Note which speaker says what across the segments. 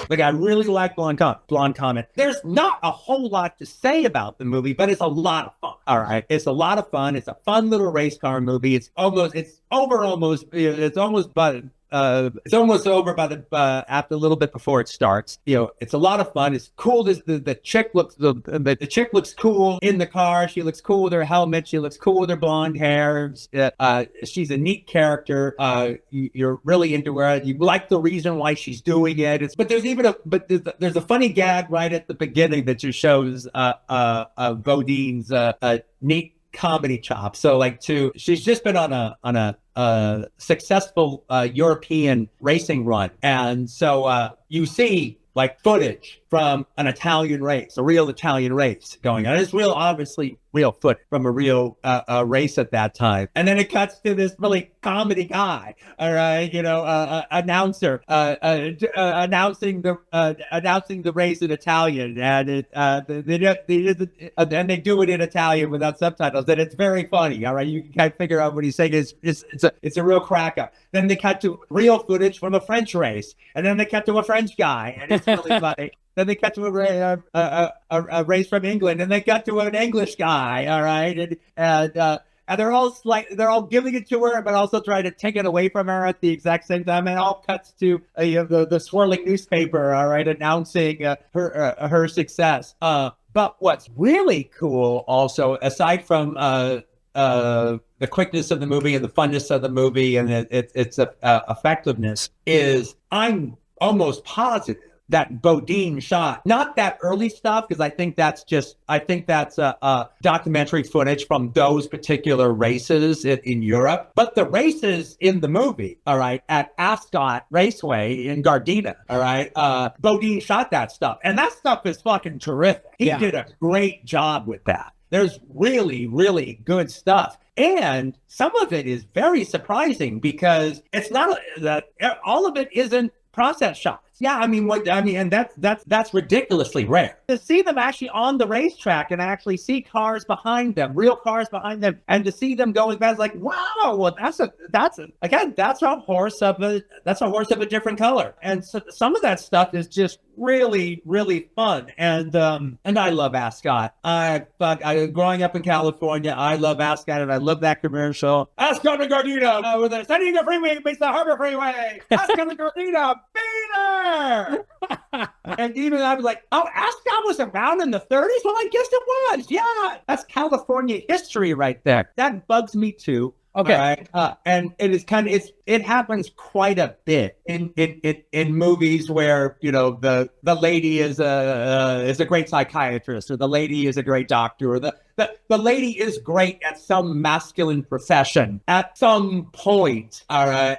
Speaker 1: Like, I really like Blonde Comet. There's not a whole lot to say about the movie, but it's a lot of fun. All right. It's a lot of fun. It's a fun little race car movie. It's almost over by the after a little bit before it starts. It's a lot of fun. It's cool. The chick looks the chick looks cool in the car. She looks cool with her helmet. She looks cool with her blonde hair. She's a neat character. You're really into her. You like the reason why she's doing it. There's a funny gag right at the beginning that just shows Beaudine's neat comedy chop. So she's just been on a successful European racing run, and so you see footage from an Italian race, a real Italian race going on. It's obviously real footage from a real race at that time. And then it cuts to this really comedy guy, all right, announcer announcing the race in Italian, and they do it in Italian without subtitles, and it's very funny. All right, you can kind of figure out what he's saying. It's a real cracker. Then they cut to real footage from a French race, and then they cut to a French guy, and it's really funny. Then they cut to a race from England, and they cut to an English guy. All right, and they're all giving it to her, but also trying to take it away from her at the exact same time. And it all cuts to the swirling newspaper. All right, announcing her success. But what's really cool, also, aside from the quickness of the movie and the funness of the movie and its effectiveness, is I'm almost positive that Beaudine shot not that early stuff, because I think that's documentary footage from those particular races in Europe, but the races in the movie, all right, at Ascot Raceway in Gardena, all right, Beaudine shot that stuff, and that stuff is fucking terrific. He did a great job with that. There's really, really good stuff. And some of it is very surprising, because it's not that all of it isn't process shots. Yeah, and that's ridiculously rare. To see them actually on the racetrack and actually see cars behind them, real cars behind them, and to see them going fast, like, wow, well, that's a horse of a different color. And so some of that stuff is just really, really fun. And I love Ascot. Growing up in California, I love Ascot, and I love that commercial. Ascot and Gardena, with the San Diego Freeway meets the Harbor Freeway. Ascot and Gardena, be there. And even I was like, oh, Ascot was around in the 30s? Well, I guess it was. Yeah, that's California history right there. That bugs me too. Okay. And it happens quite a bit in movies where, the lady is a great psychiatrist, or the lady is a great doctor, or the lady is great at some masculine profession at some point. All right.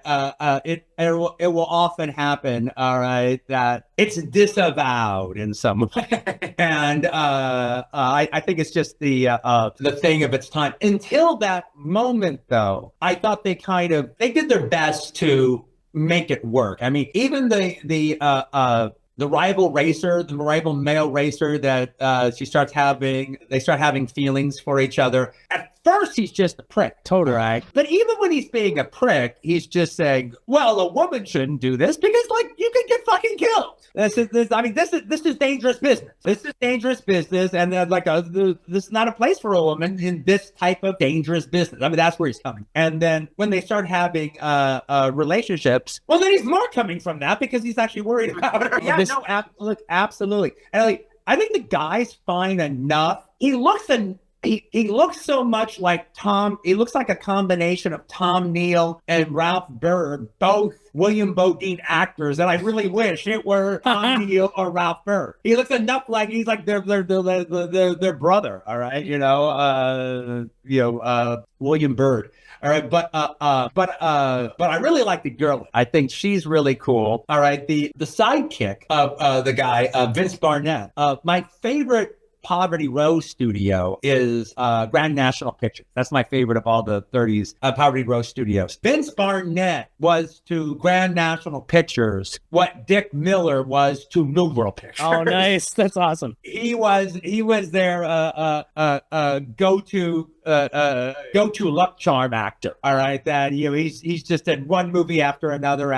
Speaker 1: It will often happen. All right. That it's disavowed in some way. And I think it's just the thing of its time. Until that moment, though, I thought they did their best to make it work. I mean, even the rival male racer that they start having feelings for each other. At first, he's just a prick.
Speaker 2: Totally.
Speaker 1: Right? But even when he's being a prick, he's just saying, well, a woman shouldn't do this because, you could get fucking killed. This is dangerous business. This is dangerous business. And this is not a place for a woman in this type of dangerous business. I mean, that's where he's coming. And then when they start having relationships, well, then he's more coming from that because he's actually worried about her. Yeah, absolutely. And I think the guy's fine enough. He looks so much like Tom. He looks like a combination of Tom Neal and Ralph Bird, both William Beaudine actors, and I really wish it were Tom Neal or Ralph Bird. He looks enough like he's like their brother. All right, William Bird. All right, but I really like the girl. I think she's really cool. All right, the sidekick of the guy, Vince Barnett. My favorite Poverty Row studio is Grand National Pictures. That's my favorite of all the 30s Poverty Row studios. Vince Barnett was to Grand National Pictures what Dick Miller was to New World Pictures.
Speaker 2: Oh, nice. That's awesome.
Speaker 1: He was their go-to luck charm actor. All right, that he's just in one movie after another.